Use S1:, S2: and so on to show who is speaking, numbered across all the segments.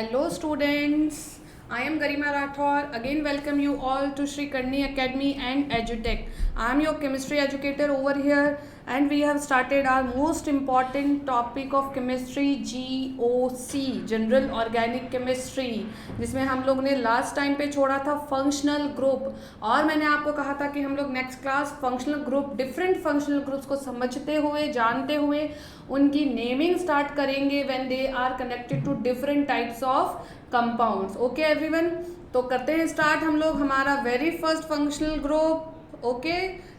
S1: Hello students, I am Garima Rathore. Again welcome you all to Sri Karni Academy and EduTech. I am your chemistry educator over here and we have started our most important topic of chemistry GOC, General Organic Chemistry, जिसमें हम लोग ने last time पे छोड़ा था functional group और मैंने आपको कहा था कि हम लोग next class functional group different functional groups को समझते हुए जानते हुए उनकी नेमिंग स्टार्ट करेंगे when they are connected to different types of compounds. Okay everyone, तो करते हैं स्टार्ट हम लोग हमारा very first functional group. Okay,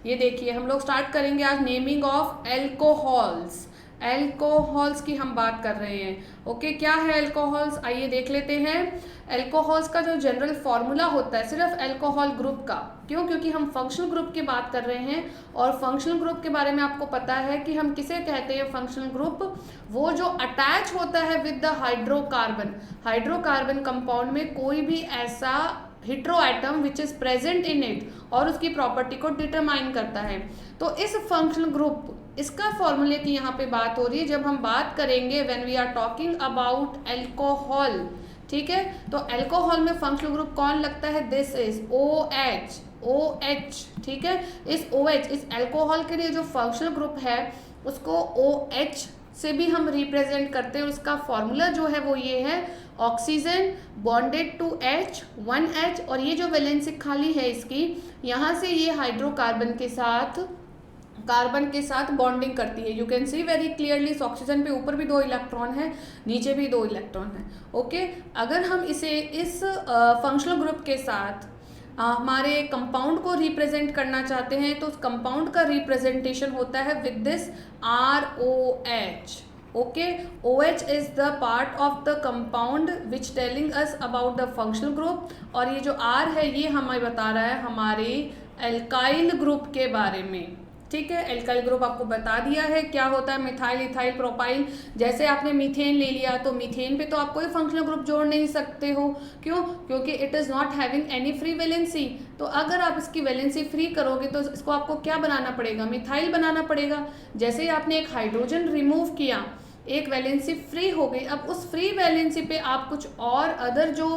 S1: ये देखिए हम लोग स्टार्ट करेंगे आज नेमिंग ऑफ एल्कोहल्स. एल्कोहल्स की हम बात कर रहे हैं. ओके, क्या है एल्कोहल्स, आइए देख लेते हैं. एल्कोहल्स का जो जनरल फॉर्मूला होता है सिर्फ एल्कोहल ग्रुप का, क्यों? क्योंकि हम फंक्शनल ग्रुप की बात कर रहे हैं और फंक्शनल ग्रुप के बारे में आपको पता है कि हम किसे कहते हैं. फंक्शनल ग्रुप वो जो अटैच होता है with the hydrocarbon. Hydrocarbon compound में कोई भी ऐसा hetero atom which is present in it और उसकी प्रॉपर्टी को डिटरमाइन करता है. तो इस फंक्शनल ग्रुप इसका फॉर्मूले की यहाँ पे बात हो रही है जब हम बात करेंगे when we are talking about alcohol. ठीक है, तो एल्कोहल में फंक्शनल ग्रुप कौन लगता है? This is OH. OH, ठीक है. इस OH इस एल्कोहल के लिए जो फंक्शनल ग्रुप है उसको OH से भी हम रिप्रेजेंट करते हैं. उसका फॉर्मूला जो है वो ये है, oxygen bonded to H 1H और ये जो वैलेंसी खाली है इसकी, यहाँ से ये कार्बन के साथ बॉन्डिंग करती है. You can see very clearly इस ऑक्सीजन पे ऊपर भी 2 इलेक्ट्रॉन है, नीचे भी 2 इलेक्ट्रॉन है. ओके, अगर हम इसे इस फंक्शनल ग्रुप के साथ हमारे कंपाउंड को रिप्रेजेंट करना चाहते हैं तो उस कंपाउंड का रिप्रेजेंटेशन होता है with this ROH. Okay, OH is the part of the compound which telling us about the functional group और ये जो R है ये हमें बता रहा है हमारे एल्काइल ग्रुप के बारे में. ठीक है, एल्काइल ग्रुप आपको बता दिया है क्या होता है, मिथाइल, इथाइल, प्रोपाइल. जैसे आपने मीथेन ले लिया तो मीथेन पे तो आप कोई फंक्शनल ग्रुप जोड़ नहीं सकते हो. क्यों? क्योंकि it is not having any free valency. तो अगर आप इसकी वैलेंसी फ्री करोगे तो इसको आपको क्या बनाना पड़ेगा? मिथाइल बनाना पड़ेगा. जैसे ही आपने एक हाइड्रोजन रिमूव किया, एक वैलेंसी फ्री हो गई, अब उस फ्री वैलेंसी पे आप कुछ और अदर जो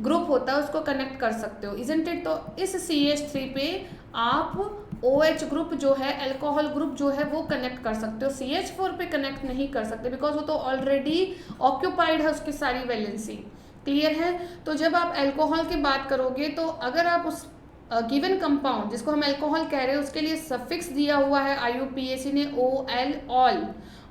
S1: ग्रुप होता है उसको कनेक्ट कर सकते हो, इजंट इट. तो इस CH3 पे आप OH ग्रुप जो है, एल्कोहल ग्रुप जो है वो कनेक्ट कर सकते हो. CH4 पे कनेक्ट नहीं कर सकते बिकॉज वो तो ऑलरेडी ऑक्यूपाइड है उसकी सारी वैलेंसी. क्लियर है? तो जब आप एल्कोहल की बात करोगे तो अगर आप उस गिवन कंपाउंड जिसको हम एल्कोहल कह रहे हैं उसके लिए सफिक्स दिया हुआ है IUPAC ने OL, ऑल.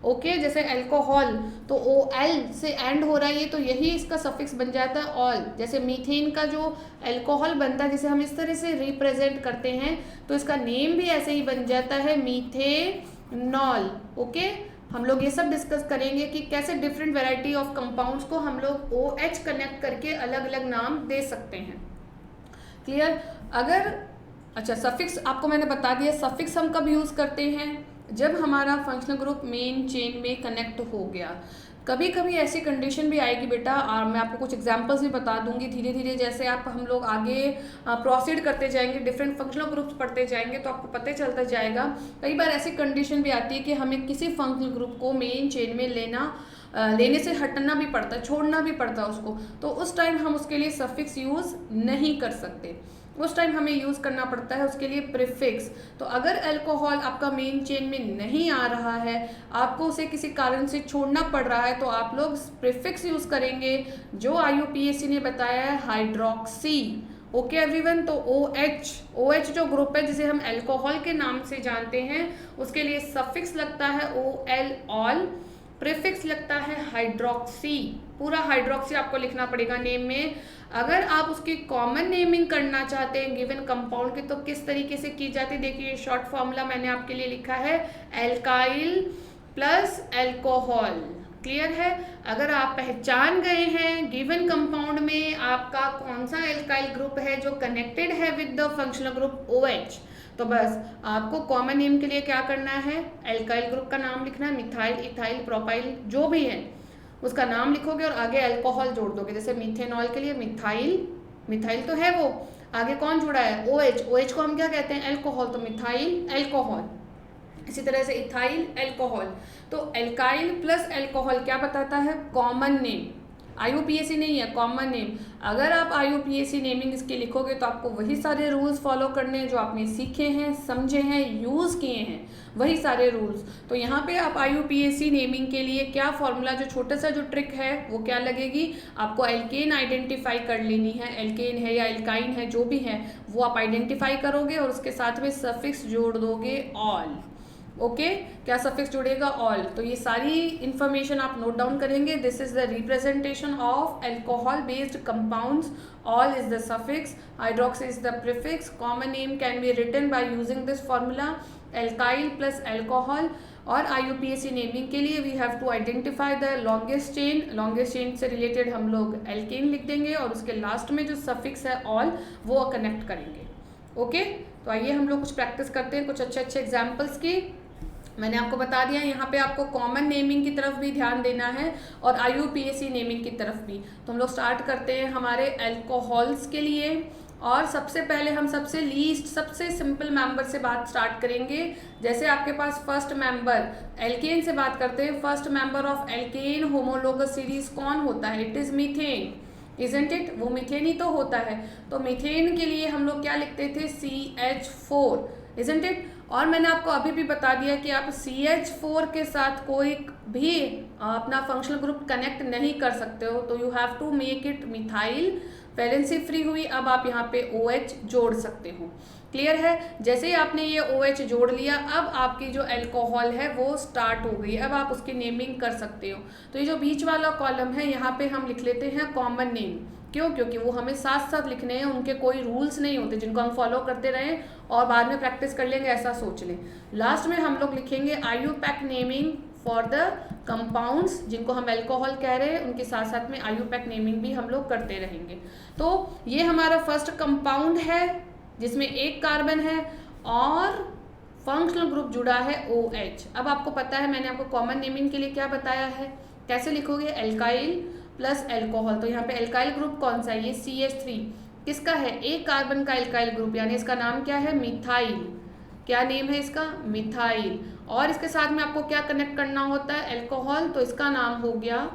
S1: ओके, जैसे एल्कोहल तो OL से एंड हो रहा है ये, तो यही इसका सफिक्स बन जाता है ऑल. जैसे मीथेन का जो एल्कोहल बनता है जिसे हम इस तरह से रिप्रेजेंट करते हैं तो इसका नेम भी ऐसे ही बन जाता है मीथेनॉल. ओके, हम लोग ये सब डिस्कस करेंगे कि कैसे डिफरेंट वैरायटी ऑफ कंपाउंड्स को हम लोग OH कनेक्ट करके अलग अलग नाम दे सकते हैं. क्लियर? अगर अच्छा, सफिक्स आपको मैंने बता दिया. सफिक्स हम कब यूज़ करते हैं? जब हमारा फंक्शनल ग्रुप मेन चेन में कनेक्ट हो गया. कभी कभी ऐसी कंडीशन भी आएगी बेटा, और मैं आपको कुछ एग्जांपल्स भी बता दूंगी धीरे धीरे. जैसे आप हम लोग आगे प्रोसीड करते जाएंगे, डिफरेंट फंक्शनल ग्रुप्स पढ़ते जाएंगे तो आपको पता चलता जाएगा. कई बार ऐसी कंडीशन भी आती है कि हमें किसी फंक्शनल ग्रुप को मेन चेन में लेने से हटना भी पड़ता है, छोड़ना भी पड़ता है उसको. तो उस टाइम हम उसके लिए सफिक्स यूज़ नहीं कर सकते. उस टाइम हमें यूज़ करना पड़ता है उसके लिए प्रीफिक्स. तो अगर अल्कोहल आपका मेन चेन में नहीं आ रहा है, आपको उसे किसी कारण से छोड़ना पड़ रहा है, तो आप लोग प्रीफिक्स यूज़ करेंगे जो IUPAC ने बताया है, हाइड्रोक्सी. ओके एवरीवन, तो OH जो ग्रुप है जिसे हम अल्कोहल के नाम से जानते हैं उसके लिए सफिक्स लगता है OL, ऑल. प्रीफिक्स लगता है हाइड्रोक्सी. पूरा हाइड्रोक्सी आपको लिखना पड़ेगा नेम में. अगर आप उसकी कॉमन नेमिंग करना चाहते हैं गिवन कंपाउंड की तो किस तरीके से की जाती है? देखिए, शॉर्ट फॉर्मूला मैंने आपके लिए लिखा है, एल्काइल प्लस एल्कोहल. क्लियर है? अगर आप पहचान गए हैं गिवन कंपाउंड में आपका कौन सा एल्काइल ग्रुप है जो कनेक्टेड है with the functional group OH, तो बस आपको कॉमन नेम के लिए क्या करना है? एल्काइल ग्रुप का नाम लिखना है. मिथाइल, इथाइल, प्रोपाइल जो भी है उसका नाम लिखोगे और आगे अल्कोहल जोड़ दोगे. जैसे मीथेनॉल के लिए मिथाइल तो है वो, आगे कौन जुड़ा है? OH को हम क्या कहते हैं? एल्कोहल, तो मिथाइल एल्कोहल. इसी तरह से इथाइल एल्कोहल. तो एल्काइल प्लस एल्कोहल क्या बताता है? Common name. IUPAC नहीं है, कॉमन नेम। अगर आप IUPAC नेमिंग इसके लिखोगे तो आपको वही सारे रूल्स फॉलो करने हैं जो आपने सीखे हैं, समझे हैं, यूज़ किए हैं, वही सारे रूल्स। तो यहाँ पे आप IUPAC नेमिंग के लिए क्या फॉर्मूला, जो छोटा सा जो ट्रिक है वो क्या लगेगी, आपको एल्केन आइडेंटिफाई कर लेनी है। एल्केन है या एल्काइन है जो भी है वो आप आइडेंटिफाई करोगे और उसके साथ में सफिक्स जोड़ दोगे ऑल। ओके, क्या सफिक्स जुड़ेगा, ऑल। तो ये सारी इंफॉर्मेशन आप नोट डाउन करेंगे। This is the representation of alcohol based compounds, ol is the suffix, hydroxy is the prefix, common name can be written by using this formula alkyl plus alcohol. और IUPAC naming के लिए we have to identify the longest chain, longest chain से related हम लोग alkene लिख देंगे और उसके लास्ट में जो सफिक्स है ऑल वो कनेक्ट करेंगे। ओके, तो आइए हम लोग कुछ प्रैक्टिस करते हैं कुछ अच्छे अच्छे एग्जाम्पल्स की। मैंने आपको बता दिया यहाँ पे आपको कॉमन नेमिंग की तरफ भी ध्यान देना है और IUPAC नेमिंग की तरफ भी। तो हम लोग स्टार्ट करते हैं हमारे अल्कोहल्स के लिए। और सबसे पहले हम सबसे लीस्ट, सबसे सिंपल मेंबर से बात स्टार्ट करेंगे। जैसे आपके पास फर्स्ट मेंबर एल्केन से बात करते हैं। First member of alkene homologous series कौन होता है, it is methane, isn't it, वो मीथेन ही तो होता है। तो मीथेन के लिए हम लोग क्या लिखते थे, CH4, इजंट इट। और मैंने आपको अभी भी बता दिया कि आप CH4 के साथ कोई भी अपना फंक्शनल ग्रुप कनेक्ट नहीं कर सकते हो, तो you have to make it methyl. Valency free हुई, अब आप यहाँ पे OH जोड़ सकते हो। क्लियर है, जैसे ही आपने ये OH जोड़ लिया अब आपकी जो अल्कोहल है वो स्टार्ट हो गई, अब आप उसकी नेमिंग कर सकते हो। तो ये जो बीच वाला कॉलम है यहाँ पे हम लिख लेते हैं कॉमन नेम। क्यों, क्योंकि वो हमें साथ साथ लिखने हैं, उनके कोई रूल्स नहीं होते जिनको हम फॉलो करते रहें और बाद में प्रैक्टिस कर लेंगे ऐसा सोच लें। लास्ट में हम लोग लिखेंगे IUPAC naming for the compounds, जिनको हम अल्कोहल कह रहे हैं उनके साथ साथ में IUPAC नेमिंग भी हम लोग करते रहेंगे। तो ये हमारा फर्स्ट कंपाउंड है जिसमें एक कार्बन है और फंक्शनल ग्रुप जुड़ा है OH। अब आपको पता है मैंने आपको कॉमन नेमिंग के लिए क्या बताया है, कैसे लिखोगे, एल्काइल प्लस अल्कोहल। तो यहाँ पे एल्काइल ग्रुप कौन सा है, ये CH3 किसका है, एक कार्बन का एल्काइल ग्रुप, यानी इसका नाम क्या है, मिथाइल। क्या नेम है इसका, मिथाइल। और इसके साथ में आपको क्या कनेक्ट करना होता है, अल्कोहल, तो इसका नाम हो गया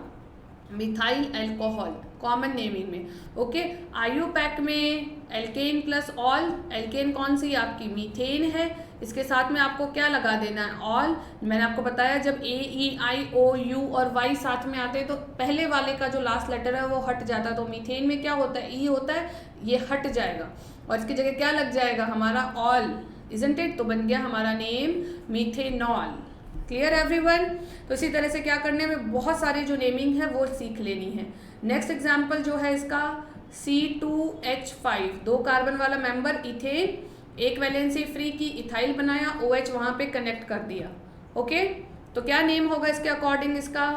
S1: मिथाइल अल्कोहल कॉमन नेमिंग में। ओके, IUPAC में एल्केन प्लस ऑल, एल्केन कौन सी आपकी, मीथेन है, इसके साथ में आपको क्या लगा देना है, ऑल। मैंने आपको बताया जब A-E-I-O-U और Y साथ में आते हैं तो पहले वाले का जो लास्ट लेटर है वो हट जाता है, तो मीथेन में क्या होता है, E होता है, ये हट जाएगा और इसकी जगह क्या लग जाएगा हमारा, ऑल, इजंट इट। तो बन गया हमारा नेम मीथेनॉल। Clear everyone. तो इसी तरह से क्या करने में बहुत सारी जो नेमिंग है वो सीख लेनी है। नेक्स्ट एग्जाम्पल जो है इसका C2H5, 2 कार्बन वाला मेंबर इथेन, एक वैलेंसी फ्री की इथाइल बनाया, OH वहाँ पे कनेक्ट कर दिया। ओके, तो क्या नेम होगा इसके अकॉर्डिंग, इसका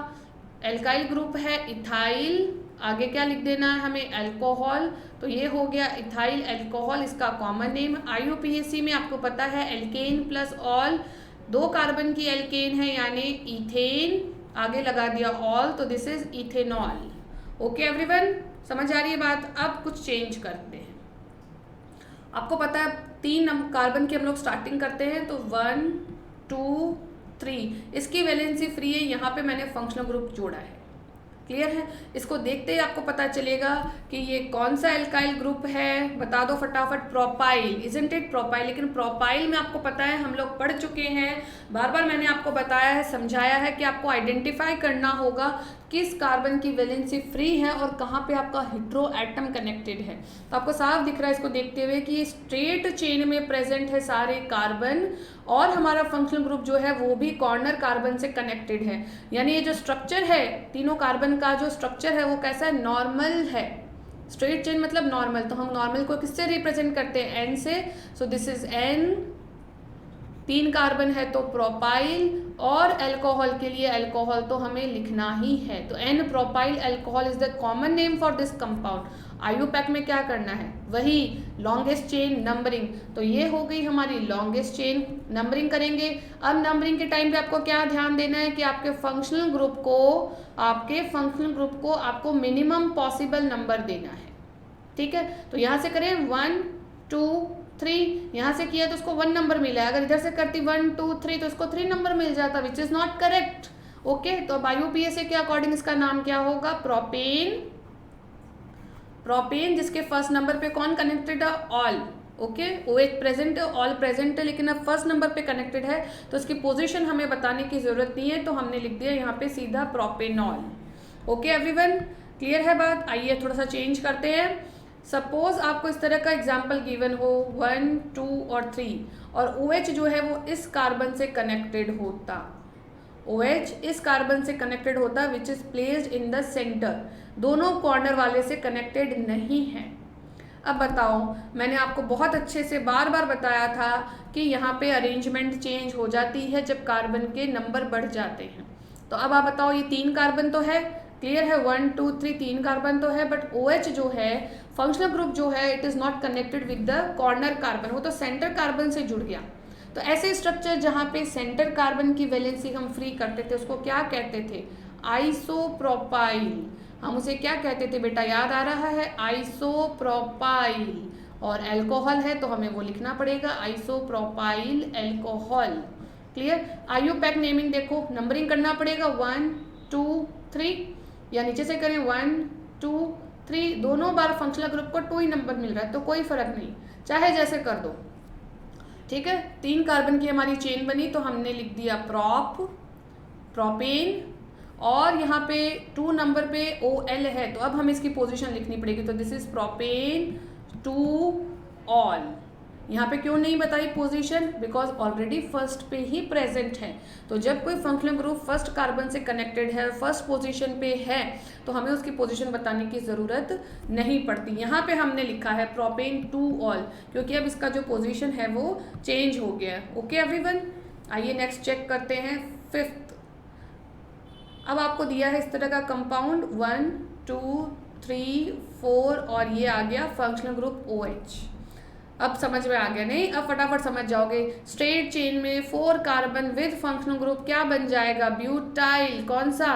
S1: एल्काइल ग्रुप है इथाइल, आगे क्या लिख देना है हमें, अल्कोहल। तो ये हो गया इथाइल अल्कोहल, इसका कॉमन नेम। IUPAC में आपको पता है एल्केन प्लस ऑल, 2 कार्बन की एल्केन है यानी इथेन, आगे लगा दिया ऑल, तो this is ethanol. Okay everyone, समझ आ रही है बात। अब कुछ चेंज करते हैं। आपको पता है 3 कार्बन की हम लोग स्टार्टिंग करते हैं, तो 1 2 3 इसकी वैलेंसी फ्री है, यहाँ पे मैंने फंक्शनल ग्रुप जोड़ा है। क्लियर है, इसको देखते ही आपको पता चलेगा कि ये कौन सा एल्काइल ग्रुप है, बता दो फटाफट, प्रोपाइल, इजंट इट, प्रोपाइल। लेकिन प्रोपाइल में आपको पता है हम लोग पढ़ चुके हैं, बार बार मैंने आपको बताया है, समझाया है कि आपको आइडेंटिफाई करना होगा किस कार्बन की वैलेंसी फ्री है और कहाँ पे आपका हेटेरो एटम कनेक्टेड है। तो आपको साफ दिख रहा है इसको देखते हुए कि स्ट्रेट चेन में प्रेजेंट है सारे कार्बन और हमारा फंक्शनल ग्रुप जो है वो भी कॉर्नर कार्बन से कनेक्टेड है। यानी ये जो स्ट्रक्चर है तीनों कार्बन का जो स्ट्रक्चर है वो कैसा है, नॉर्मल है। स्ट्रेट चेन मतलब नॉर्मल, तो हम नॉर्मल को किससे रिप्रेजेंट करते हैं, N से। सो दिस इज N, 3 कार्बन है तो प्रोपाइल, और अल्कोहल के लिए अल्कोहल तो हमें लिखना ही है, तो N propyl alcohol is the common name for this compound. IUPAC में क्या करना है, वही लॉन्गेस्ट चेन नंबरिंग, तो ये हो गई हमारी लॉन्गेस्ट चेन, नंबरिंग करेंगे। अब नंबरिंग के टाइम पे आपको क्या ध्यान देना है कि आपके फंक्शनल ग्रुप को आपको मिनिमम पॉसिबल नंबर देना है। ठीक है, तो यहाँ से करें 1 2 3, यहाँ से किया तो उसको 1 नंबर मिला है, अगर इधर से करती 1 2 3 तो उसको 3 नंबर मिल जाता, which is not correct. Okay, तो अब IUPAC के अकॉर्डिंग इसका नाम क्या होगा? प्रोपेन। प्रोपेन जिसके फर्स्ट नंबर पे कौन कनेक्टेड है? ऑल। ओके, OH प्रेजेंट है, ऑल प्रेजेंट है, लेकिन अब फर्स्ट नंबर पे कनेक्टेड है तो इसकी पोजीशन हमें बताने की जरूरत नहीं है, तो हमने लिख दिया यहाँ पे सीधा प्रोपेनॉल। ओके एवरीवन, क्लियर है बात? आइए थोड़ा सा चेंज करते हैं। सपोज आपको इस तरह का एग्जाम्पल गिवन हो 1, 2 और 3 और OH जो है वो इस कार्बन से कनेक्टेड होता, OH इस कार्बन से कनेक्टेड होता which is placed in the centre, दोनों कॉर्नर वाले से कनेक्टेड नहीं है। अब बताओ, मैंने आपको बहुत अच्छे से बार बार बताया था कि यहाँ पे अरेंजमेंट चेंज हो जाती है जब कार्बन के नंबर बढ़ जाते हैं। तो अब आप बताओ, ये 3 कार्बन तो है, क्लियर है, 1, 2, 3 3 कार्बन तो है, बट OH जो है फंक्शनल ग्रुप जो है it is not connected with the corner carbon, वो तो सेंटर कार्बन से जुड़ गया। तो ऐसे स्ट्रक्चर जहाँ पे सेंटर कार्बन की वैलेंसी हम फ्री करते थे उसको क्या कहते थे? आइसोप्रोपाइल। हम उसे क्या कहते थे बेटा, याद आ रहा है? आइसोप्रोपाइल। और अल्कोहल है तो हमें वो लिखना पड़ेगा isopropyl alcohol. Clear? IUPAC naming देखो, नंबरिंग करना पड़ेगा 1, 2, 3 या नीचे से करें 1, 2, 3, दोनों बार फंक्शनल ग्रुप को 2 ही नंबर मिल रहा है तो कोई फर्क नहीं, चाहे जैसे कर दो। ठीक है, 3 कार्बन की हमारी चेन बनी तो हमने लिख दिया प्रोपेन, और यहाँ पे 2 नंबर पे OL है तो अब हमें इसकी पोजीशन लिखनी पड़ेगी, तो दिस इज प्रोपेन 2 ऑल। यहाँ पे क्यों नहीं बताई पोजीशन? बिकॉज ऑलरेडी फर्स्ट पे ही प्रेजेंट है। तो जब कोई फंक्शनल ग्रुप फर्स्ट कार्बन से कनेक्टेड है, फर्स्ट पोजीशन पे है, तो हमें उसकी पोजीशन बताने की ज़रूरत नहीं पड़ती। यहाँ पे हमने लिखा है प्रोपेन 2 ऑल क्योंकि अब इसका जो पोजीशन है वो चेंज हो गया है। ओके एवरीवन, आइए नेक्स्ट चेक करते हैं 5th। अब आपको दिया है इस तरह का कंपाउंड 1, 2, 3, 4 और ये आ गया फंक्शनल ग्रुप OH। अब समझ में आ गया नहीं? अब फटाफट समझ जाओगे। स्ट्रेट चेन में 4 कार्बन विद फंक्शनल ग्रुप क्या बन जाएगा? ब्यूटाइल। कौन सा?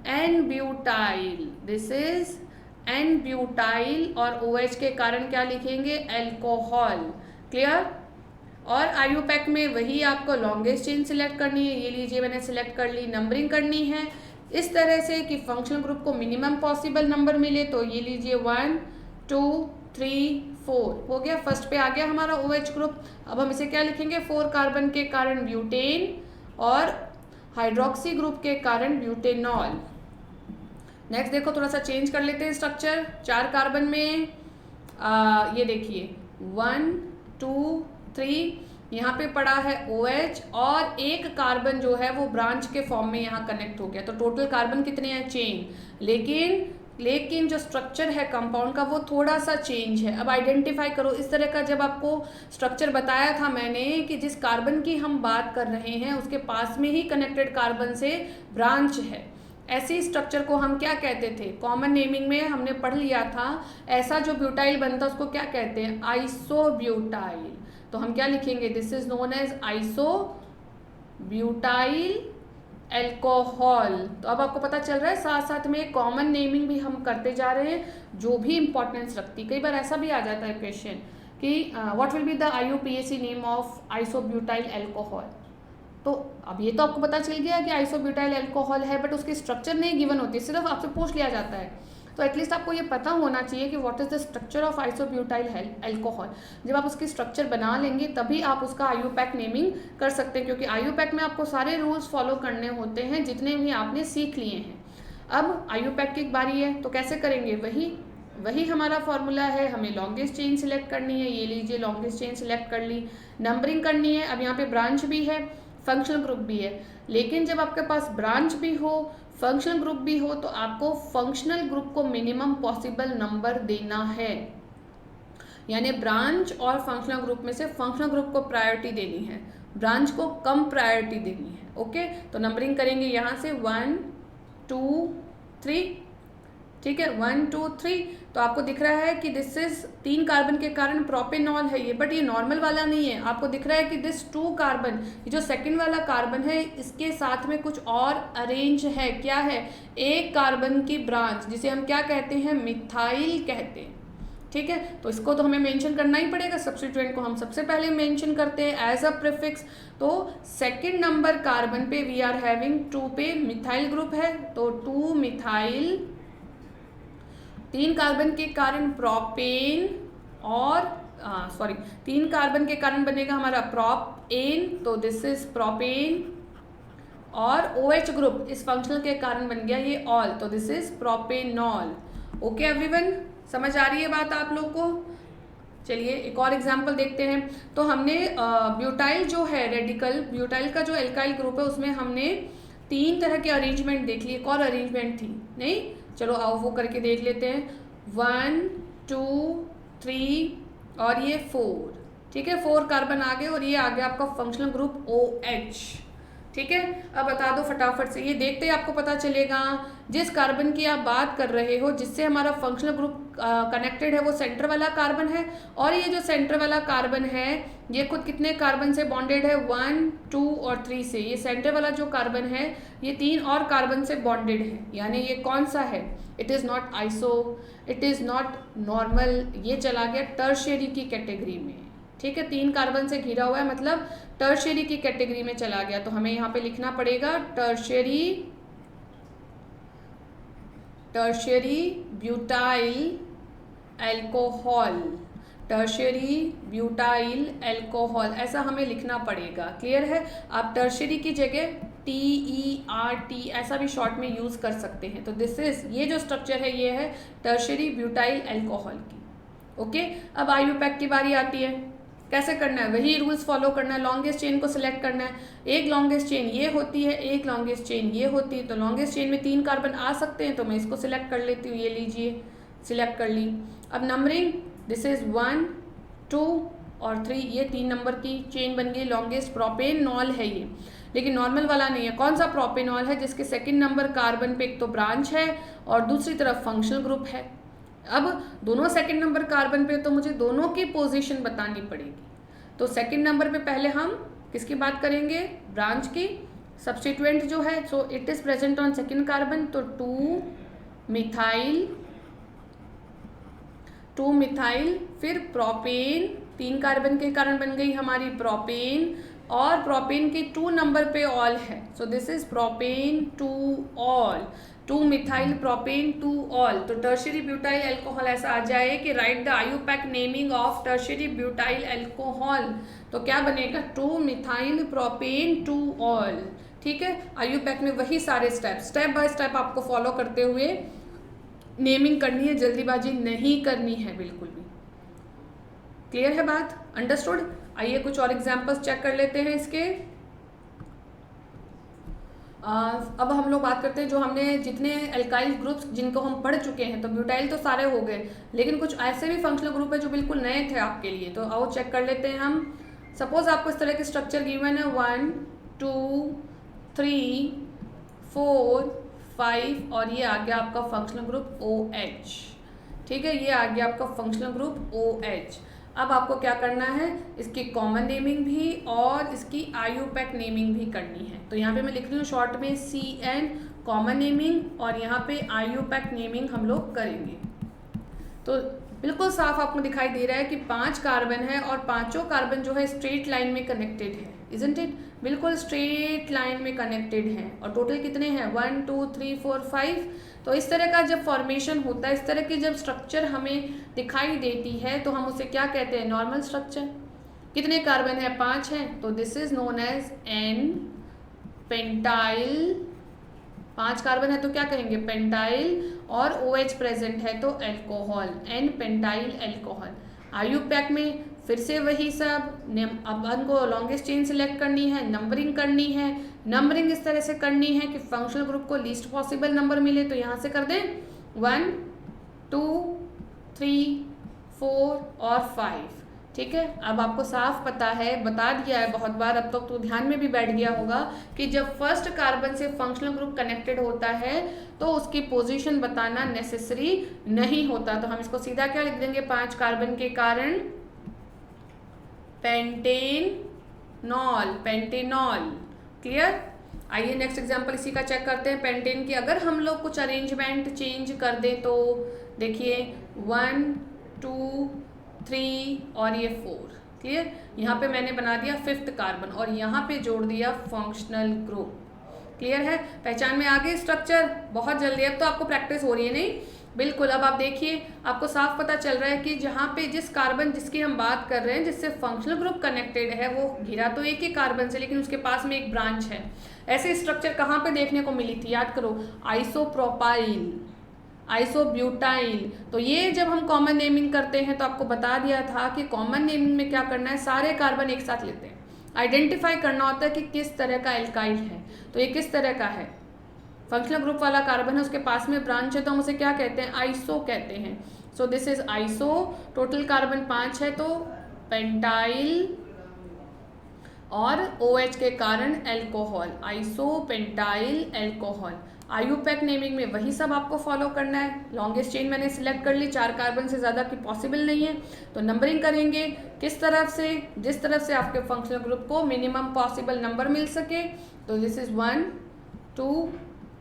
S1: N butyl. This is n butyl और OH के कारण क्या लिखेंगे? अल्कोहल। क्लियर? और IUPAC में वही आपको लॉन्गेस्ट चेन सिलेक्ट करनी है। ये लीजिए मैंने सिलेक्ट कर ली, नंबरिंग करनी है इस तरह से कि फंक्शनल ग्रुप को मिनिमम पॉसिबल नंबर मिले। तो ये लीजिए 1, 2, 3, 4 हो गया, फर्स्ट पे आ गया हमारा OH ग्रुप। अब हम इसे क्या लिखेंगे? 4 कार्बन के कारण ब्यूटेन और हाइड्रोक्सी ग्रुप के कारण ब्यूटेनॉल। नेक्स्ट देखो, थोड़ा सा चेंज कर लेते हैं स्ट्रक्चर। 4 कार्बन में ये देखिए 1, 2, 3 यहाँ पे पड़ा है OH और एक कार्बन जो है वो ब्रांच के फॉर्म में यहाँ कनेक्ट हो गया। तो टोटल कार्बन कितने हैं? चेन। लेकिन जो स्ट्रक्चर है कंपाउंड का वो थोड़ा सा चेंज है। अब आइडेंटिफाई करो इस तरह का, जब आपको स्ट्रक्चर बताया था मैंने कि जिस कार्बन की हम बात कर रहे हैं उसके पास में ही कनेक्टेड कार्बन से ब्रांच है, ऐसी स्ट्रक्चर को हम क्या कहते थे? कॉमन नेमिंग में हमने पढ़ लिया था, ऐसा जो ब्यूटाइल बनता है उसको क्या कहते हैं? आइसोब्यूटाइल। तो हम क्या लिखेंगे? This is known as isobutyl alcohol. तो अब आपको पता चल रहा है, साथ साथ में कॉमन नेमिंग भी हम करते जा रहे हैं जो भी इंपॉर्टेंस रखती। कई बार ऐसा भी आ जाता है क्वेश्चन कि what will be the IUPAC name of isobutyl alcohol. तो अब ये तो आपको पता चल गया कि आइसोब्यूटाइल अल्कोहल है, बट उसकी स्ट्रक्चर नहीं गिवन होती, सिर्फ आपसे पूछ लिया जाता है। तो एटलीस्ट आपको ये पता होना चाहिए कि what is the structure of isobutyl alcohol. जब आप उसकी स्ट्रक्चर बना लेंगे तभी आप उसका IUPAC नेमिंग कर सकते हैं, क्योंकि IUPAC में आपको सारे रूल्स फॉलो करने होते हैं जितने भी आपने सीख लिए हैं। अब IUPAC की बारी है तो कैसे करेंगे? वही हमारा फॉर्मूला है, हमें लॉन्गेस्ट चेन सिलेक्ट करनी है। ये लीजिए लॉन्गेस्ट चेन सिलेक्ट कर ली, नंबरिंग करनी है। अब यहाँ पे ब्रांच भी है, फंक्शनल ग्रुप भी है, लेकिन जब आपके पास ब्रांच भी हो फंक्शनल ग्रुप भी हो तो आपको फंक्शनल ग्रुप को मिनिमम पॉसिबल नंबर देना है। यानी ब्रांच और फंक्शनल ग्रुप में से फंक्शनल ग्रुप को प्रायोरिटी देनी है, ब्रांच को कम प्रायोरिटी देनी है। ओके, तो नंबरिंग करेंगे यहाँ से 1, 2, 3। ठीक है, 1, 2, 3। तो आपको दिख रहा है कि दिस इज 3 कार्बन के कारण प्रोपेनॉल है ये, बट ये नॉर्मल वाला नहीं है। आपको दिख रहा है कि दिस 2 कार्बन, ये जो सेकंड वाला कार्बन है इसके साथ में कुछ और अरेंज है। क्या है? एक कार्बन की ब्रांच जिसे हम क्या कहते हैं? मिथाइल कहते हैं। ठीक है, तो इसको तो हमें मेंशन करना ही पड़ेगा, सब्स्टिट्यूएंट को हम सबसे पहले मेंशन करते हैं एज अ प्रीफिक्स। तो सेकंड नंबर कार्बन पे वी आर हैविंग 2 पे मिथाइल ग्रुप है, तो 2 मिथाइल, 3 कार्बन के कारण प्रोपेन और 3 कार्बन के कारण बनेगा हमारा प्रोपेन, तो दिस इज प्रोपेन, और OH ग्रुप इस फंक्शनल के कारण बन गया ये ऑल, तो this is propanol. Okay everyone, समझ आ रही है बात आप लोग को? चलिए एक और एग्जांपल देखते हैं। तो हमने ब्यूटाइल जो है रेडिकल, ब्यूटाइल का जो एल्काइल ग्रुप है उसमें हमने 3 तरह के अरेंजमेंट देख लिए। एक और अरेंजमेंट थी नहीं, चलो आओ वो करके देख लेते हैं। 1 2 3 और ये 4, ठीक है, 4 कार्बन आ गए और ये आ गया आपका फंक्शनल ग्रुप OH। ठीक है, अब बता दो फटाफट से, ये देखते ही आपको पता चलेगा जिस कार्बन की आप बात कर रहे हो जिससे हमारा फंक्शनल ग्रुप कनेक्टेड है वो सेंटर वाला कार्बन है, और ये जो सेंटर वाला कार्बन है ये खुद कितने कार्बन से बॉन्डेड है, 1 2 और 3 से। ये सेंटर वाला जो कार्बन है ये 3 और कार्बन से बॉन्डेड है, यानी ये कौन सा है, it is not iso, it is not normal, ये चला गया टर्शियरी की कैटेगरी में। ठीक है, 3 कार्बन से घिरा हुआ है मतलब टर्शियरी की कैटेगरी में चला गया, तो हमें यहाँ पे लिखना पड़ेगा tertiary butyl alcohol, tertiary butyl alcohol, ऐसा हमें लिखना पड़ेगा। क्लियर है? आप टर्शियरी की जगह TERT ऐसा भी शॉर्ट में यूज़ कर सकते हैं। तो दिस इज, ये जो स्ट्रक्चर है ये है टर्शियरी ब्यूटाइल एल्कोहल की। ओके, अब IUPAC की बारी आती है। कैसे करना है, वही रूल्स फॉलो करना है। लॉन्गेस्ट चेन को सिलेक्ट करना है, एक लॉन्गेस्ट चेन ये होती है, एक लॉन्गेस्ट चेन ये होती है। तो लॉन्गेस्ट चेन में 3 कार्बन आ सकते हैं, तो मैं इसको सिलेक्ट कर लेती हूँ, ये लीजिए सिलेक्ट कर ली। अब नंबरिंग, दिस इज 1 2 और 3, ये 3 नंबर की चेन बन गई। लॉन्गेस्ट प्रोपेनॉल है ये, लेकिन नॉर्मल वाला नहीं है। कौन सा प्रोपेनॉल है, जिसके सेकेंड नंबर कार्बन पे एक तो ब्रांच है और दूसरी तरफ फंक्शनल ग्रुप है। अब दोनों सेकंड नंबर कार्बन पे तो मुझे दोनों की पोजीशन बतानी पड़ेगी। तो सेकंड नंबर पे पहले हम किसकी बात करेंगे, ब्रांच की। सब्स्टिट्यूएंट जो है, so it is present on second carbon, तो 2 मिथाइल, फिर प्रोपेन, 3 कार्बन के कारण बन गई हमारी प्रोपेन, और प्रोपेन के 2 नंबर पे ऑल है, सो this is propane 2 all, 2 methyl propane 2 all. तो टर्शियरी ब्यूटाइल एल्कोहल ऐसा आ जाए कि right the IUPAC naming of tertiary butyl alcohol, तो क्या बनेगा 2 मिथाइल प्रोपेन 2 ऑल। ठीक है, IUPAC में वही सारे स्टेप बाय स्टेप आपको फॉलो करते हुए नेमिंग करनी है, जल्दीबाजी नहीं करनी है बिल्कुल भी। क्लियर है बात, अंडरस्टूड? आइए कुछ और एग्जाम्पल्स चेक कर लेते हैं इसके। अब हम लोग बात करते हैं जो हमने जितने एल्काइल ग्रुप्स जिनको हम पढ़ चुके हैं। तो ब्यूटाइल तो सारे हो गए, लेकिन कुछ ऐसे भी फंक्शनल ग्रुप है जो बिल्कुल नए थे आपके लिए, तो आओ चेक कर लेते हैं हम। सपोज आपको इस तरह के स्ट्रक्चर गिवन है 1 2 3 4 5 और ये आ गया आपका फंक्शनल ग्रुप OH। ठीक है, ये आ गया आपका फंक्शनल ग्रुप OH। अब आपको क्या करना है, इसकी कॉमन नेमिंग भी और इसकी IUPAC नेमिंग भी करनी है। तो यहाँ पे मैं लिख रही हूँ शॉर्ट में CN कॉमन नेमिंग, और यहाँ पे IUPAC नेमिंग हम लोग करेंगे। तो बिल्कुल साफ आपको दिखाई दे रहा है कि 5 कार्बन है और पांचों कार्बन जो है स्ट्रेट लाइन में कनेक्टेड है, इजंट इट? बिल्कुल स्ट्रेट लाइन में कनेक्टेड हैं। और टोटल कितने हैं, 1 2 3 4 5। तो इस तरह का जब फॉर्मेशन होता है, इस तरह की जब स्ट्रक्चर हमें दिखाई देती है, तो हम उसे क्या कहते हैं, नॉर्मल स्ट्रक्चर। कितने कार्बन है, 5 हैं, तो this is known as N pentyl. 5 carbon है तो क्या कहेंगे, पेंटाइल, और OH प्रेजेंट है तो alcohol, N pentyl alcohol. IUPAC में फिर से वही सब, अब उनको लॉन्गेस्ट चेन सिलेक्ट करनी है, नंबरिंग करनी है। नंबरिंग इस तरह से करनी है कि फंक्शनल ग्रुप को लीस्ट पॉसिबल नंबर मिले, तो यहाँ से कर दें 1 2 3 4 और 5। ठीक है, अब आपको साफ पता है, बता दिया है बहुत बार, अब तक तो ध्यान में भी बैठ गया होगा कि जब फर्स्ट कार्बन से फंक्शनल ग्रुप कनेक्टेड होता है तो उसकी पोजीशन बताना नेसेसरी नहीं होता। तो हम इसको सीधा क्या लिख देंगे, 5 कार्बन के कारण पेंटेनॉल। क्लियर? आइए नेक्स्ट एग्जांपल इसी का चेक करते हैं। पेंटेन की अगर हम लोग कुछ अरेंजमेंट चेंज कर दें तो देखिए 1 2, 3 और ये 4। क्लियर। यहाँ पे मैंने बना दिया 5th कार्बन और यहाँ पे जोड़ दिया फंक्शनल ग्रुप। क्लियर है, पहचान में आ गई स्ट्रक्चर। बहुत जल्दी, अब तो आपको प्रैक्टिस हो रही है। नहीं बिल्कुल, अब आप देखिए आपको साफ पता चल रहा है कि जहाँ पे जिस कार्बन जिसकी हम बात कर रहे हैं जिससे फंक्शनल ग्रुप कनेक्टेड है वो घिरा तो एक ही कार्बन से, लेकिन उसके पास में एक ब्रांच है। ऐसे स्ट्रक्चर कहाँ पे देखने को मिली थी, याद करो, आइसोप्रोपाइल, आइसोब्यूटाइल। तो ये जब हम कॉमन नेमिंग करते हैं तो आपको बता दिया था कि कॉमन नेमिंग में क्या करना है, सारे कार्बन एक साथ लेते हैं, आइडेंटिफाई करना होता है कि किस तरह का एल्काइल है। तो ये किस तरह का है, फंक्शनल ग्रुप वाला कार्बन है, उसके पास में ब्रांच है, तो हम उसे क्या कहते हैं, आइसो कहते हैं। सो this is iso. Total carbon 5 है तो पेंटाइल और OH के कारण alcohol, iso pentyl alcohol. IUPAC naming में वही सब आपको फॉलो करना है। लॉन्गेस्ट चेन मैंने सिलेक्ट कर ली, 4 कार्बन से ज़्यादा की पॉसिबल नहीं है, तो नंबरिंग करेंगे किस तरफ से, जिस तरफ से आपके फंक्शनल ग्रुप को मिनिमम पॉसिबल नंबर मिल सके। तो दिस इज 1, 2,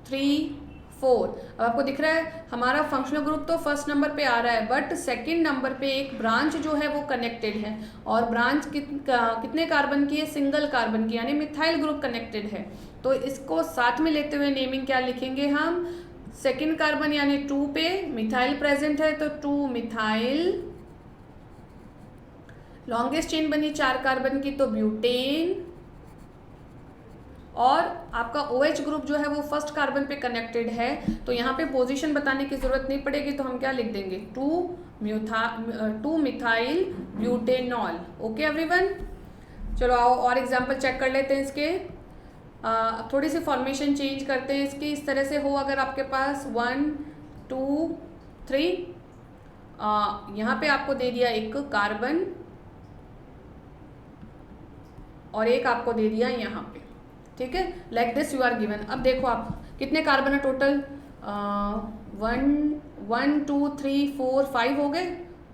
S1: 3, 4। अब आपको दिख रहा है हमारा फंक्शनल ग्रुप तो फर्स्ट नंबर पे आ रहा है, बट सेकंड नंबर पे एक ब्रांच जो है वो कनेक्टेड है, और ब्रांच कितने कार्बन की है, सिंगल कार्बन की, यानी मिथाइल ग्रुप कनेक्टेड है। तो इसको साथ में लेते हुए नेमिंग क्या लिखेंगे हम, सेकंड कार्बन यानी 2 पे मिथाइल प्रेजेंट है तो 2 मिथाइल। लॉन्गेस्ट चेन बनी 4 कार्बन की तो ब्यूटेन, और आपका OH ग्रुप जो है वो फर्स्ट कार्बन पे कनेक्टेड है, तो यहाँ पे पोजीशन बताने की जरूरत नहीं पड़ेगी, तो हम क्या लिख देंगे, 2 मिथाइल ब्यूटेनॉल। ओके एवरीवन, चलो आओ और एग्जांपल चेक कर लेते हैं इसके। थोड़ी सी फॉर्मेशन चेंज करते हैं इसकी, इस तरह से हो अगर आपके पास 1, 2, 3, यहाँ पे आपको दे दिया एक कार्बन और एक आपको दे दिया यहाँ पे, ठीक है, like this you are given. अब देखो आप कितने कार्बन है टोटल, 1, 2, 3, 4, 5 हो गए,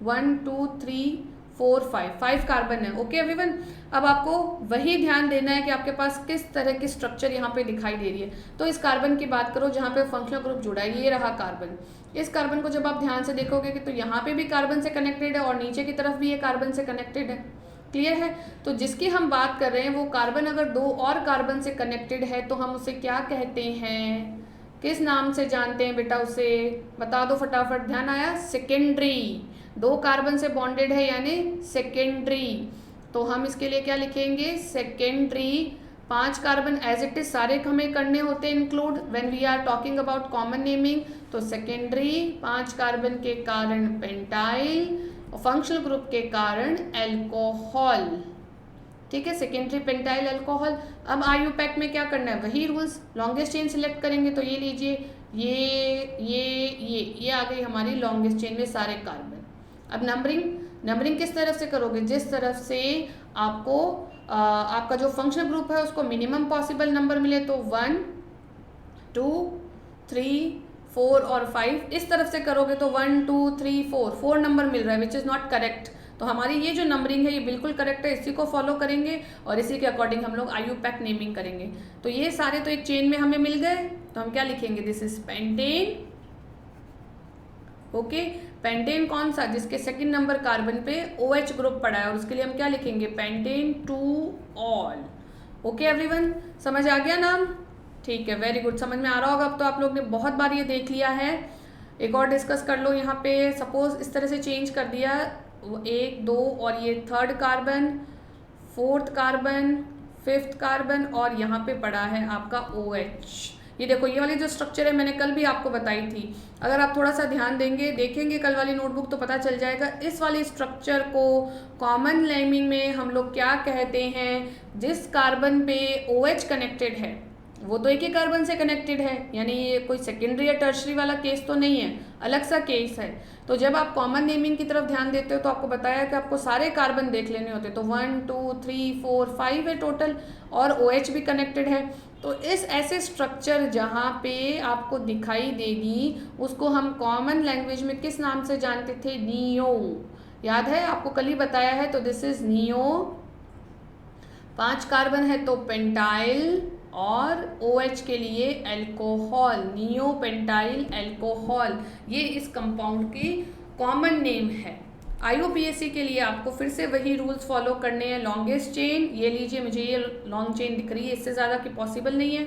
S1: 1, 2, 3, 4, 5 कार्बन है। ओके एवरीवन, अब आपको वही ध्यान देना है कि आपके पास किस तरह की स्ट्रक्चर यहाँ पे दिखाई दे रही है। तो इस कार्बन की बात करो जहाँ पे फंक्शनल ग्रुप जुड़ा है, ये रहा कार्बन। इस कार्बन को जब आप ध्यान से देखोगे कि तो यहाँ पे भी कार्बन से कनेक्टेड है और नीचे की तरफ भी ये कार्बन से कनेक्टेड है। क्लियर है, तो जिसकी हम बात कर रहे हैं वो कार्बन अगर 2 और कार्बन से कनेक्टेड है तो हम उसे क्या कहते हैं, किस नाम से जानते हैं बेटा, उसे बता दो फटाफट। ध्यान आया, सेकेंडरी। 2 कार्बन से बॉन्डेड है यानी सेकेंडरी, तो हम इसके लिए क्या लिखेंगे, secondary. 5 carbon as it is सारे हमें करने होते हैं include when we are talking about common naming, तो सेकेंडरी 5 कार्बन के कारण पेंटाइल, फंक्शनल ग्रुप के कारण एल्कोहल। ठीक है, सेकेंडरी पेंटाइल एल्कोहल। अब आईयूपैक में क्या करना है, वही रूल्स, लॉन्गेस्ट चेन सिलेक्ट करेंगे तो ये लीजिए, ये आ गई हमारी लॉन्गेस्ट चेन में सारे कार्बन। अब नंबरिंग किस तरफ से करोगे, जिस तरफ से आपको आपका जो फंक्शनल ग्रुप है उसको मिनिमम पॉसिबल नंबर मिले, तो 1, 2, 3, 4 और 5 इस तरफ से करोगे तो 1, 2, 3, 4 नंबर मिल रहा है, विच इज़ नॉट करेक्ट। तो हमारी ये जो नंबरिंग है ये बिल्कुल करेक्ट है, इसी को फॉलो करेंगे और इसी के अकॉर्डिंग हम लोग आईयूपैक नेमिंग करेंगे। तो ये सारे तो एक चेन में हमें मिल गए, तो हम क्या लिखेंगे, this is pentane. Okay, pentane कौन सा, जिसके सेकंड नंबर कार्बन पे OH ग्रुप पड़ा है, और उसके लिए हम क्या लिखेंगे, पेंटेन 2 ऑल। ओके एवरीवन, समझ आ गया नाम, ठीक है, वेरी गुड, समझ में आ रहा होगा अब तो आप लोग ने बहुत बार ये देख लिया है। एक और डिस्कस कर लो, यहाँ पे सपोज इस तरह से चेंज कर दिया, 1, 2 और ये 3rd carbon, 4th carbon, 5th carbon और यहाँ पे पड़ा है आपका OH। ये देखो, ये वाली जो स्ट्रक्चर है मैंने कल भी आपको बताई थी, अगर आप थोड़ा सा ध्यान देंगे, देखेंगे कल वाली नोटबुक तो पता चल जाएगा। इस वाली स्ट्रक्चर को कॉमन नेमिंग में हम लोग क्या कहते हैं, जिस कार्बन पे OH कनेक्टेड है वो तो एक ही कार्बन से कनेक्टेड है, यानी ये कोई सेकेंडरी या टर्शरी वाला केस तो नहीं है, अलग सा केस है। तो जब आप कॉमन नेमिंग की तरफ ध्यान देते हो तो आपको बताया कि आपको सारे कार्बन देख लेने होते, तो 1, 2, 3, 4, 5 है टोटल, और OH भी कनेक्टेड है। तो इस ऐसे स्ट्रक्चर जहाँ पे आपको दिखाई देगी उसको हम कॉमन लैंग्वेज में किस नाम से जानते थे, नियो। याद है आपको, कल ही बताया है, तो दिस इज नियो। 5 कार्बन है तो पेंटाइल, और OH के लिए एल्कोहल, नियो पेंटाइल एल्कोहल, ये इस कंपाउंड की कॉमन नेम है। IUPAC के लिए आपको फिर से वही रूल्स फॉलो करने हैं। लॉन्गेस्ट चेन ये लीजिए, मुझे ये लॉन्ग चेन दिख रही है, इससे ज़्यादा की पॉसिबल नहीं है।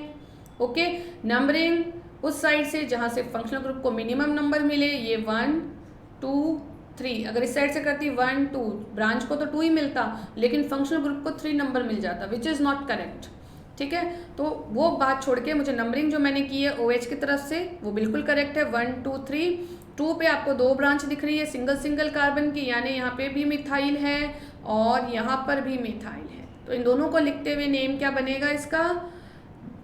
S1: ओके, नंबरिंग उस साइड से जहाँ से फंक्शनल ग्रुप को मिनिमम नंबर मिले, ये 1 2 3। अगर इस साइड से करती 1 2, ब्रांच को तो 2 ही मिलता, लेकिन फंक्शनल ग्रुप को 3 नंबर मिल जाता, विच इज़ नॉट करेक्ट। ठीक है, तो वो बात छोड़ के मुझे नंबरिंग जो मैंने की है OH की तरफ से वो बिल्कुल करेक्ट है। 1 2 3। 2 पे आपको 2 ब्रांच दिख रही है सिंगल सिंगल कार्बन की, यानी यहाँ पे भी मिथाइल है और यहाँ पर भी मिथाइल है। तो इन दोनों को लिखते हुए नेम क्या बनेगा इसका,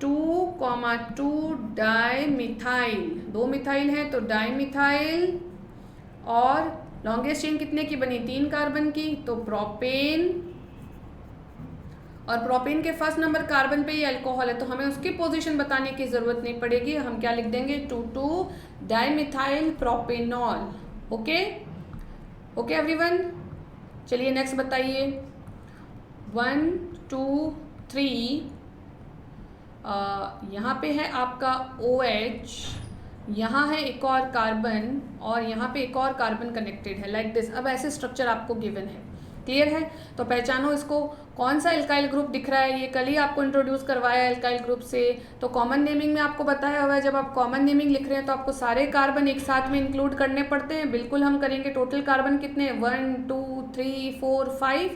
S1: 2,2 डाई मिथाइल। 2 मिथाइल है तो डाई मिथाइल। और लॉन्गेस्ट चेन कितने की बनी, 3 कार्बन की, तो प्रोपेन। और प्रोपेन के फर्स्ट नंबर कार्बन पे ये अल्कोहल है, तो हमें उसकी पोजीशन बताने की ज़रूरत नहीं पड़ेगी। हम क्या लिख देंगे, 2,2 dimethyl propanol. Okay okay everyone, चलिए नेक्स्ट बताइए। 1 2 3, यहाँ पे है आपका OH, यहाँ है एक और कार्बन और यहाँ पे एक और कार्बन कनेक्टेड है लाइक दिस। अब ऐसे स्ट्रक्चर आपको गिवन है, क्लियर है, तो पहचानो इसको। कौन सा एल्काइल ग्रुप दिख रहा है, ये कल ही आपको इंट्रोड्यूस करवाया है एल्काइल ग्रुप से। तो कॉमन नेमिंग में आपको बताया हुआ है, जब आप कॉमन नेमिंग लिख रहे हैं तो आपको सारे कार्बन एक साथ में इंक्लूड करने पड़ते हैं। बिल्कुल हम करेंगे। टोटल कार्बन कितने, 1 2 3 4 5,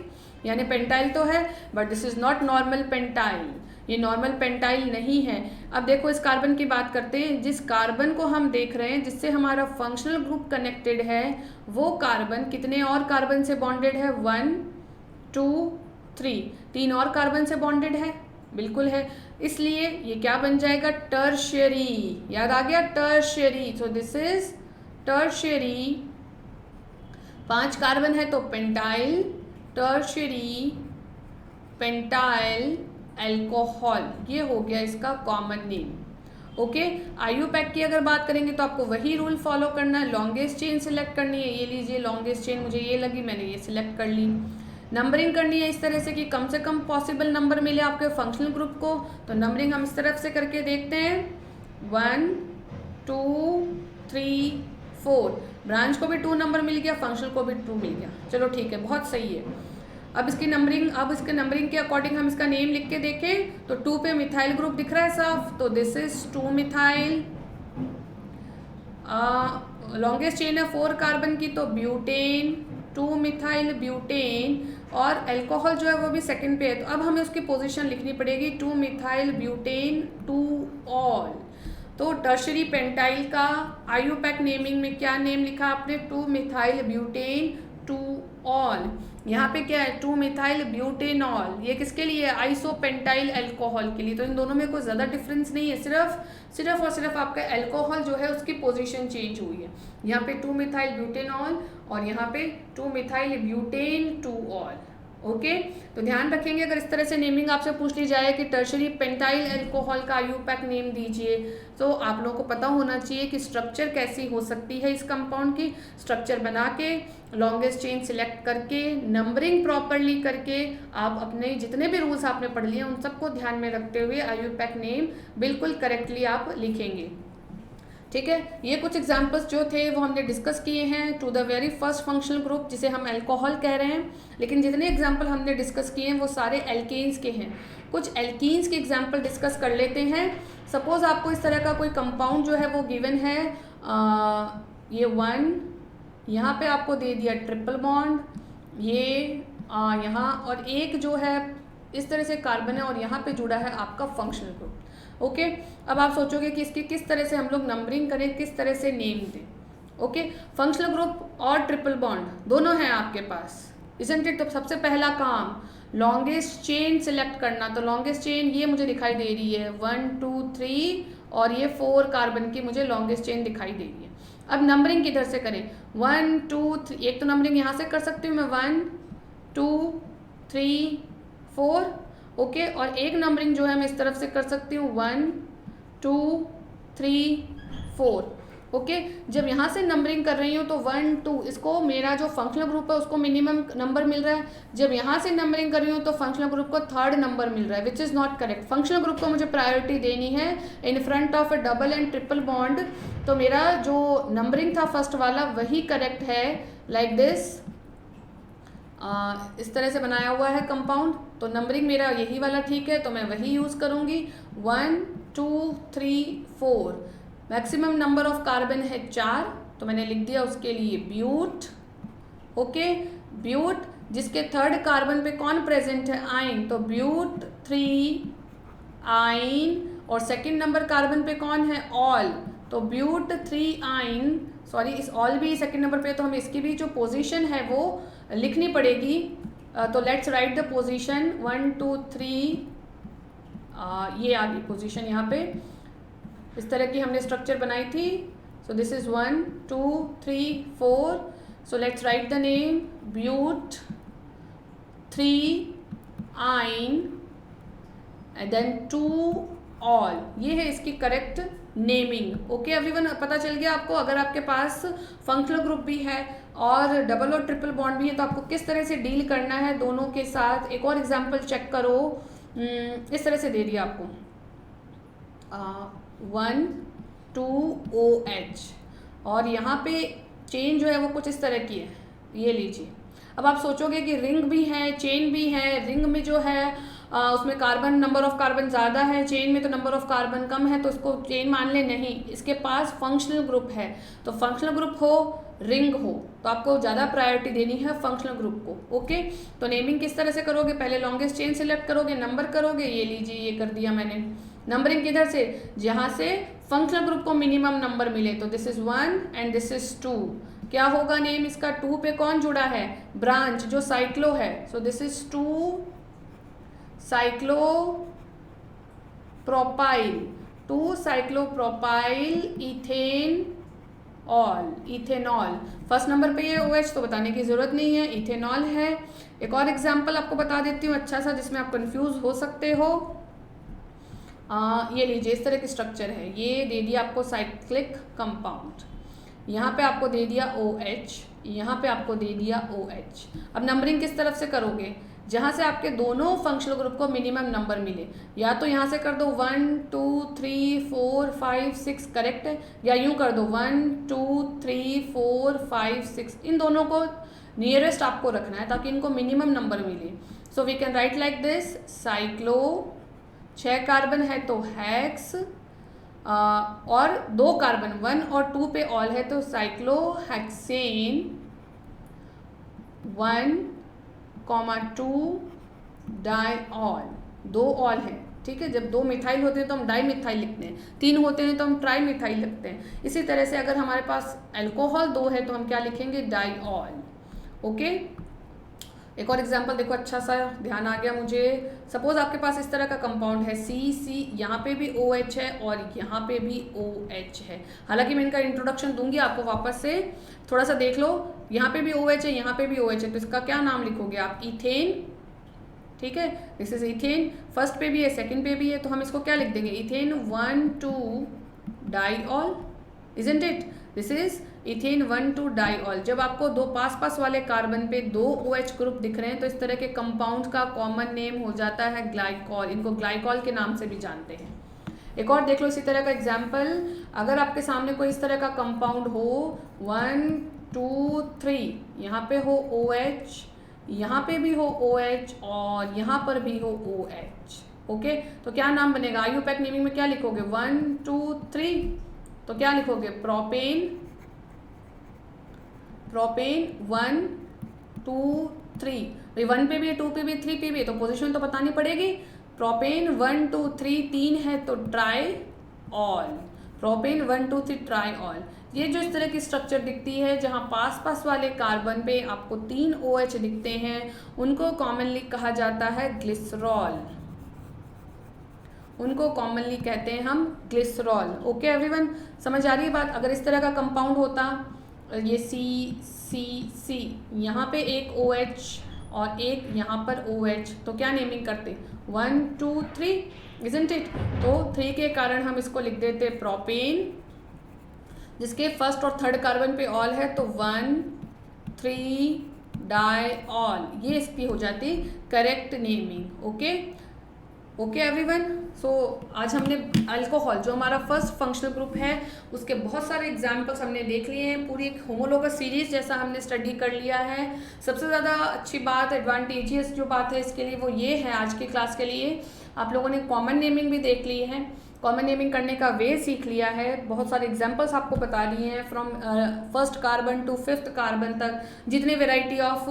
S1: यानी पेंटाइल तो है, but this is not normal pentyl, ये नॉर्मल पेंटाइल नहीं है। अब देखो इस कार्बन की बात करते हैं। जिस कार्बन को हम देख रहे हैं जिससे हमारा फंक्शनल ग्रुप कनेक्टेड है, वो कार्बन कितने और कार्बन से बॉन्डेड है, 1 2 3, 3 और कार्बन से बॉन्डेड है, बिल्कुल है। इसलिए ये क्या बन जाएगा, टर्शियरी। याद आ गया, tertiary. So this is tertiary. 5 carbon है तो पेंटाइल, टर्शियरी पेंटाइल अल्कोहल, ये हो गया इसका कॉमन नेम। ओके, IUPAC की अगर बात करेंगे तो आपको वही रूल फॉलो करना है। लॉन्गेस्ट चेन सिलेक्ट करनी है, ये लीजिए लॉन्गेस्ट चेन मुझे ये लगी, मैंने ये सिलेक्ट कर ली। नंबरिंग करनी है इस तरह से कि कम से कम पॉसिबल नंबर मिले आपके फंक्शनल ग्रुप को। तो नंबरिंग हम इस तरफ से करके देखते हैं, 1 2 3 4। ब्रांच को भी 2 नंबर मिल गया, फंक्शनल को भी 2 मिल गया, चलो ठीक है, बहुत सही है। अब इसकी नंबरिंग के अकॉर्डिंग हम इसका नेम लिख के देखें तो 2 पे मिथाइल ग्रुप दिख रहा है साफ, तो this is 2 methyl. Longest chain है 4 कार्बन की, तो ब्यूटेन, 2 मिथाइल ब्यूटेन। और अल्कोहल जो है वो भी सेकंड पे है, तो अब हमें उसकी पोजीशन लिखनी पड़ेगी, 2 मिथाइल ब्यूटेन 2 ऑल। तो टर्शरी पेंटाइल का IUPAC नेमिंग में क्या नेम लिखा आपने, 2 मिथाइल ब्यूटेन 2 ऑल। यहाँ पे क्या है, 2 मिथाइल ब्यूटेनॉल, ये किसके लिए है, आइसोपेंटाइल अल्कोहल के लिए। तो इन दोनों में कोई ज़्यादा डिफरेंस नहीं है, सिर्फ और सिर्फ आपका अल्कोहल जो है उसकी पोजीशन चेंज हुई है। यहाँ पे 2 मिथाइल ब्यूटेनॉल और यहाँ पे 2 मिथाइल ब्यूटेन 2 ऑल। ओके, तो ध्यान रखेंगे अगर इस तरह से नेमिंग आपसे पूछ ली जाए कि टर्शरी पेंटाइल अल्कोहल का IUPAC नेम दीजिए, तो आप लोगों को पता होना चाहिए कि स्ट्रक्चर कैसी हो सकती है इस कंपाउंड की। स्ट्रक्चर बना के, लॉन्गेस्ट चेन सिलेक्ट करके, नंबरिंग प्रॉपरली करके, आप अपने जितने भी रूल्स आपने पढ़ लिए उन सबको ध्यान में रखते हुए IUPAC नेम बिल्कुल करेक्टली आप लिखेंगे। ठीक है, ये कुछ एग्जाम्पल्स जो थे वो हमने डिस्कस किए हैं to the very first functional group जिसे हम अल्कोहल कह रहे हैं। लेकिन जितने एग्जाम्पल हमने डिस्कस किए हैं वो सारे एल्केन्स के हैं। कुछ एल्कीन्स के एग्जाम्पल डिस्कस कर लेते हैं। सपोज आपको इस तरह का कोई कंपाउंड जो है वो गिवन है, ये 1 यहाँ पे आपको दे दिया ट्रिपल बॉन्ड, ये यहाँ, और एक जो है इस तरह से कार्बन है और यहाँ पे जुड़ा है आपका फंक्शनल ग्रुप। ओके, अब आप सोचोगे कि इसकी किस तरह से हम लोग नंबरिंग करें, किस तरह से नेम दें। ओके, फंक्शनल ग्रुप और ट्रिपल बॉन्ड दोनों हैं आपके पास, इजंट इट। तो सबसे पहला काम लॉन्गेस्ट चेन सिलेक्ट करना। तो लॉन्गेस्ट चेन ये मुझे दिखाई दे रही है 1 2 3 और ये 4 कार्बन की मुझे लॉन्गेस्ट चेन दिखाई दे रही है। अब नंबरिंग किधर से करें, 1 2 3, एक तो नंबरिंग यहाँ से कर सकती हूँ मैं 1 2 3 4। ओके, और एक नंबरिंग जो है मैं इस तरफ से कर सकती हूँ 1 2 3 4। ओके, जब यहाँ से नंबरिंग कर रही हूँ तो 1 2, इसको मेरा जो फंक्शनल ग्रुप है उसको मिनिमम नंबर मिल रहा है। जब यहाँ से नंबरिंग कर रही हूँ तो फंक्शनल ग्रुप को 3rd नंबर मिल रहा है, which is not correct. Functional group को मुझे प्रायोरिटी देनी है in front of a double and triple bond. तो मेरा जो नंबरिंग था फर्स्ट वाला वही करेक्ट है, लाइक दिस इस तरह से बनाया हुआ है कंपाउंड, तो नंबरिंग मेरा यही वाला ठीक है, तो मैं वही यूज़ करूँगी। 1 2 3 4, मैक्सिमम नंबर ऑफ कार्बन है 4, तो मैंने लिख दिया उसके लिए ब्यूट। ओके, ब्यूट जिसके थर्ड कार्बन पे कौन प्रेजेंट है, आइन, तो ब्यूट 3 आइन। और सेकंड नंबर कार्बन पे कौन है, ऑल, तो ब्यूट 3 आइन, सॉरी इस ऑल भी सेकंड नंबर पे, तो हमें इसकी भी जो पोजीशन है वो लिखनी पड़ेगी। तो लेट्स राइट द पोजीशन 1 2 3, ये आ गई पोजीशन यहाँ पे। इस तरह की हमने स्ट्रक्चर बनाई थी। So this is 1 2 3 4, so let's write the name but 3 yne and then 2 all, ये है इसकी करेक्ट नेमिंग। ओके एवरीवन, पता चल गया आपको। अगर आपके पास फंक्शनल ग्रुप भी है और डबल और ट्रिपल बॉन्ड भी है तो आपको किस तरह से डील करना है दोनों के साथ। एक और एग्जांपल चेक करो, इस तरह से दे दिया आपको 1 2 OH, और यहाँ पे चेन जो है वो कुछ इस तरह की है, ये लीजिए। अब आप सोचोगे कि रिंग भी है चेन भी है, रिंग में जो है उसमें कार्बन, नंबर ऑफ कार्बन ज़्यादा है, चेन में तो नंबर ऑफ कार्बन कम है, तो इसको चेन मान ले। नहीं, इसके पास फंक्शनल ग्रुप है, तो फंक्शनल ग्रुप हो रिंग हो तो आपको ज़्यादा प्रायोरिटी देनी है फंक्शनल ग्रुप को। ओके, तो नेमिंग किस तरह से करोगे, पहले लॉन्गेस्ट चेन सिलेक्ट करोगे, नंबर करोगे, ये लीजिए ये कर दिया मैंने। नंबरिंग किधर से, जहाँ से फंक्शनल ग्रुप को मिनिमम नंबर मिले, तो this is 1 and this is 2। क्या होगा नेम इसका, 2 पे कौन जुड़ा है, ब्रांच जो साइक्लो है, सो this is 2 cyclopropyl, 2 cyclopropyl ethane all, ethanol. First number पे ये OH तो बताने की ज़रूरत नहीं है, इथेनॉल है। एक और एग्जांपल आपको बता देती हूँ अच्छा सा, जिसमें आप कंफ्यूज हो सकते हो। ये लीजिए, इस तरह की स्ट्रक्चर है, ये दे दिया आपको साइक्लिक कंपाउंड, यहाँ पे आपको दे दिया OH, यहाँ पे आपको दे दिया OH। अब नंबरिंग किस तरफ से करोगे, जहाँ से आपके दोनों फंक्शनल ग्रुप को मिनिमम नंबर मिले, या तो यहाँ से कर दो 1 2 3 4 5 6 करेक्ट है, या यूँ कर दो 1 2 3 4 5 6, इन दोनों को नियरेस्ट आपको रखना है ताकि इनको मिनिमम नंबर मिले। So we can write like this, cyclo, 6 carbon है तो हेक्स, और 2 कार्बन 1 और 2 पे ऑल है तो साइक्लोहेक्सेन 1,2 डाइऑल, 2 ऑल है, ठीक है। जब 2 मिथाइल होते हैं तो हम डाई मिथाइल लिखते हैं, 3 होते हैं तो हम ट्राई मिथाइल लिखते हैं। इसी तरह से अगर हमारे पास अल्कोहल 2 है तो हम क्या लिखेंगे, डाइऑल। ओके, एक और एग्जांपल देखो, अच्छा सा ध्यान आ गया मुझे। सपोज आपके पास इस तरह का कंपाउंड है C, यहाँ पे भी OH है और यहाँ पे भी OH है। हालांकि मैं इनका इंट्रोडक्शन दूंगी आपको, वापस से थोड़ा सा देख लो। यहाँ पे भी OH है, यहाँ पे भी OH है, तो इसका क्या नाम लिखोगे आप, इथेन, ठीक है। दिस इज इथेन, फर्स्ट पे भी है सेकंड पे भी है, तो हम इसको क्या लिख देंगे, ethane 1,2 diol, isn't it. This is ethane 1,2 diol. जब आपको 2 पास पास वाले कार्बन पे 2 OH ग्रुप दिख रहे हैं तो इस तरह के कंपाउंड का कॉमन नेम हो जाता है ग्लाइकॉल, इनको ग्लाइकॉल के नाम से भी जानते हैं। एक और देख लो इसी तरह का एग्जाम्पल, अगर आपके सामने कोई इस तरह का कंपाउंड हो 1 2 3, यहाँ पे हो OH, यहाँ पे भी हो OH और यहाँ पर भी हो OH। ओके, तो क्या नाम बनेगा, IUPAC नेमिंग में क्या लिखोगे, 1 2 3, तो क्या लिखोगे, प्रोपेन, प्रोपेन 1 2 3, 1 पे भी है 2 पे भी 3 पे भी है, तो पोजीशन तो बतानी पड़ेगी। प्रोपेन 1 2 3, 3 है तो try all, propane 1 2 3 try all. ये जो इस तरह की स्ट्रक्चर दिखती है जहाँ पास पास वाले कार्बन पे आपको 3 OH दिखते हैं, उनको कॉमनली कहा जाता है ग्लिसरॉल, उनको कॉमनली कहते हैं हम ग्लिसरॉल। ओके एवरीवन, समझ आ रही है बात। अगर इस तरह का कंपाउंड होता, ये C, यहाँ पे एक OH और एक यहाँ पर OH, तो क्या नेमिंग करते, 1 2 3, इजंट इट। तो 3 के कारण हम इसको लिख देते प्रोपेन, जिसके फर्स्ट और थर्ड कार्बन पे ऑल है तो 1 3 डाइऑल, ये इसकी हो जाती correct naming. Okay, okay everyone, so आज हमने अल्कोहल जो हमारा फर्स्ट फंक्शनल ग्रुप है उसके बहुत सारे एग्जाम्पल्स हमने देख लिए हैं। पूरी एक होमोलोगस सीरीज जैसा हमने स्टडी कर लिया है। सबसे ज़्यादा अच्छी बात, एडवांटेजियस जो बात है इसके लिए वो ये है, आज की क्लास के लिए आप लोगों ने कॉमन नेमिंग भी देख ली है, कॉमन नेमिंग करने का वे सीख लिया है, बहुत सारे एग्जाम्पल्स आपको बता दिए हैं from first carbon to fifth carbon तक जितने वेराइटी ऑफ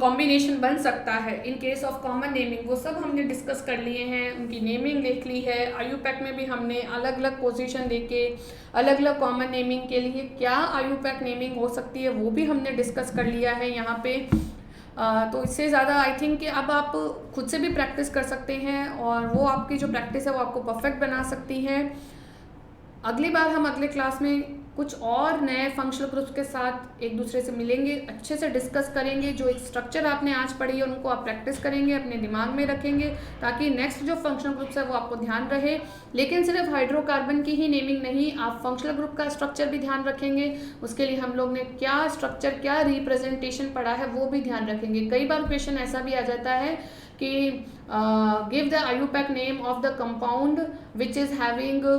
S1: कॉम्बिनेशन बन सकता है in case of common naming वो सब हमने डिस्कस कर लिए हैं, उनकी नेमिंग देख ली है। आयुपैक में भी हमने अलग अलग पोजीशन देके अलग अलग कॉमन नेमिंग के लिए क्या आयुपैक नेमिंग हो सकती है वो भी हमने डिस्कस कर लिया है यहाँ पे। तो इससे ज़्यादा आई थिंक कि अब आप खुद से भी प्रैक्टिस कर सकते हैं और वो आपकी जो प्रैक्टिस है वो आपको परफेक्ट बना सकती है। अगली बार हम अगले क्लास में कुछ और नए फंक्शनल ग्रुप्स के साथ एक दूसरे से मिलेंगे, अच्छे से डिस्कस करेंगे। जो एक स्ट्रक्चर आपने आज पढ़ी है उनको आप प्रैक्टिस करेंगे, अपने दिमाग में रखेंगे ताकि नेक्स्ट जो फंक्शनल ग्रुप्स है वो आपको ध्यान रहे। लेकिन सिर्फ हाइड्रोकार्बन की ही नेमिंग नहीं, आप फंक्शनल ग्रुप का स्ट्रक्चर भी ध्यान रखेंगे। उसके लिए हम लोग ने क्या स्ट्रक्चर, क्या रिप्रेजेंटेशन पढ़ा है वो भी ध्यान रखेंगे। कई बार क्वेश्चन ऐसा भी आ जाता है कि give the IUPAC name of the compound which is having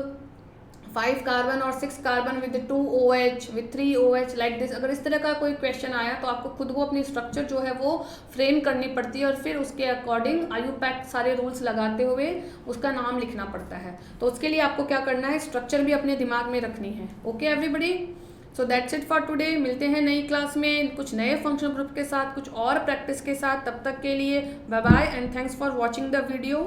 S1: 5 carbon और 6 carbon with 2 OH with 3 OH like this. अगर इस तरह का कोई क्वेश्चन आया तो आपको खुद वो अपनी स्ट्रक्चर जो है वो फ्रेम करनी पड़ती है और फिर उसके अकॉर्डिंग आयुपैक सारे रूल्स लगाते हुए उसका नाम लिखना पड़ता है। तो उसके लिए आपको क्या करना है, स्ट्रक्चर भी अपने दिमाग में रखनी है। Okay everybody, so that's it for today. मिलते हैं नई क्लास में कुछ नए फंक्शनल ग्रुप के साथ, कुछ और प्रैक्टिस के साथ। तब तक के लिए bye bye and thanks for watching the video.